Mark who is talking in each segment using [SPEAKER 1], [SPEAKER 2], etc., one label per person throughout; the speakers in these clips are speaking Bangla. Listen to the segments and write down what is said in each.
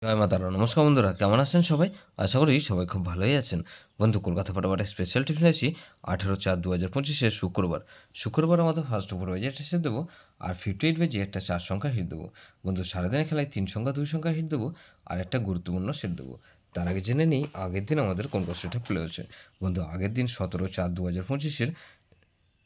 [SPEAKER 1] জয় মা তারা! নমস্কার বন্ধুরা, কেমন আছেন সবাই? আশা করি সবাই খুব ভালোই আছেন। বন্ধু কলকাতা ফটাফট স্পেশাল টিপস নিয়ে আসি 18/4/2025 শুক্রবার। শুক্রবার আমাদের ফার্স্ট ওভার ওয়াইজে একটা সেট দেবো আর 58 বেজে একটা 4 সংখ্যা হিট দেবো। বন্ধু সারাদিনের খেলায় 3 সংখ্যা 2 সংখ্যা হিট দেবো আর একটা গুরুত্বপূর্ণ সেট দেবো। তার আগে জেনে নিই আগের দিন আমাদের কোন কোন সেটটা প্লে হয়েছে। বন্ধু আগের দিন 17/4/2025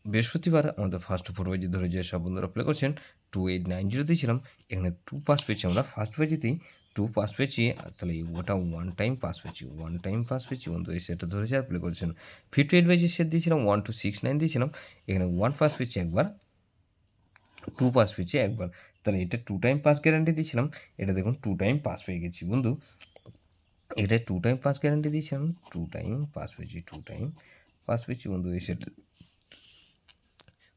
[SPEAKER 1] বৃহস্পতিবার আমাদের ফার্স্ট ওভার ওয়াইজে ধরে যে সব বন্ধুরা প্লে করছেন 2890 দিয়েছিলাম। এখানে 2 পাস পেয়েছি আমরা ফার্স্ট পেজেতেই 2 পাস পেয়েছি। তাহলে ওটা ওয়ান টাইম পাস পেয়েছি, ওয়ান টাইম পাস পেয়েছি বন্ধু। এই সেটটা ধরেছে আর প্লে করেছেন। 58 বেজে সেট দিয়েছিলাম 1269 দিয়েছিলাম। এখানে 1 পাস পেয়েছি একবার, 2 পাস পেয়েছি একবার। তাহলে এটা 2 টাইম পাস গ্যারান্টি দিয়েছিলাম। এটা দেখুন 2 টাইম পাস পেয়ে গেছি বন্ধু। এটা 2 টাইম পাস গ্যারান্টি দিয়েছিলাম, 2 টাইম পাস পেয়েছি, 2 টাইম পাস পেয়েছি বন্ধু। এই সেট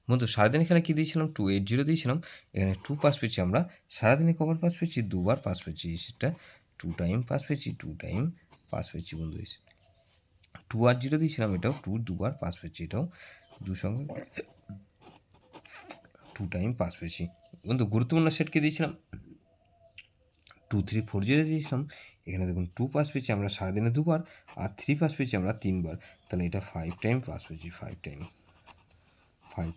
[SPEAKER 1] বন্ধু সারাদিনের খেলা কী দিয়েছিলাম 280 দিয়েছিলাম। এখানে 2 পাস পেয়েছি আমরা। সারাদিনে কবার পাস পেয়েছি? দুবার পাস পেয়েছি। এই সেটটা 2 টাইম পাস পেয়েছি, 2 টাইম পাস পেয়েছি বন্ধু। এই 280 দিয়েছিলাম, এটাও দুবার পাস পেয়েছি, এটাও সঙ্গে 2 টাইম পাস পেয়েছি বন্ধু। গুরুত্বপূর্ণ সেট কি দিয়েছিলাম 2340 দিয়েছিলাম। এখানে দেখুন 2 পাস পেয়েছি আমরা সারাদিনে দুবার আর 3 পাস পেয়েছি আমরা 3 বার। তাহলে এটা 5 টাইম পাস পেয়েছি, 5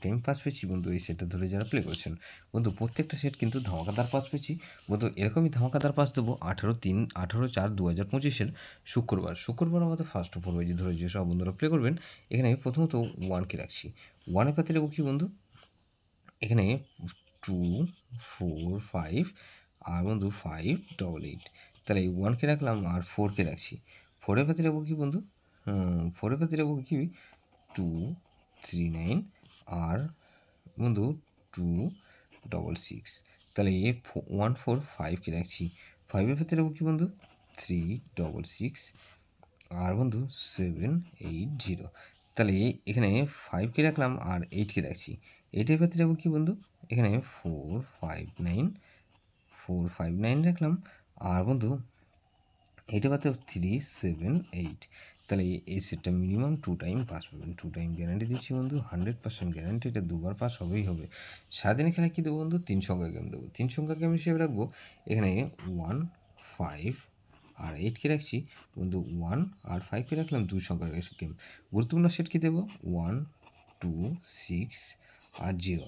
[SPEAKER 1] টাইম পাস পেয়েছি বন্ধু। এই সেটটা ধরে যারা প্লে করছেন বন্ধু, প্রত্যেকটা সেট কিন্তু ধামাকাদার পাস পেয়েছি বন্ধু। এরকমই ধামাকাদার পাস দেবো 18/4/2025 শুক্রবার আমাদের ফার্স্ট ওভার ওয়াইজে ধরে যে সব বন্ধুরা প্লে করবেন। এখানে প্রথমত 1কে রাখছি। 1-এর পাতে দেবো কি বন্ধু? এখানে 2 4 5 আর বন্ধু 588। তাহলে এই 1কে রাখলাম আর 4কে রাখছি। 4-এর পাতে রাখবো কি বন্ধু? 4-এর পাতে রাখবো কি 2 3 9 আর বন্ধু 2 6 6। তাহলে 1 4 5কে রাখছি। 5-এর ভেতরে রাখবো কি বন্ধু? 3 6 6 আর বন্ধু 7 8 0। তাহলে এখানে 5কে রাখলাম আর 8কে রাখছি। 8-এর ভেতরে রাখবো কি বন্ধু? এখানে 4 5 9 রাখলাম আর বন্ধু এটা বাদে 3 7 8। তাহলে এই সেটটা মিনিমাম 2 টাইম পাস পাবেন। 2 টাইম গ্যারান্টি দিচ্ছি বন্ধু, 100% গ্যারান্টি। এটা দুবার পাস হবেই হবে। সারাদিনের খেলায় কী দেবো বন্ধু? 3 সংখ্যা গেম দেবো। 3 সংখ্যা গেম হিসেবে রাখবো এখানে 1 5 আর 8কে রাখছি বন্ধু। 1 আর 5কে রাখলাম 2 সংখ্যা গেম। গুরুত্বপূর্ণ সেট কী দেবো? 1 2 6 আর 0।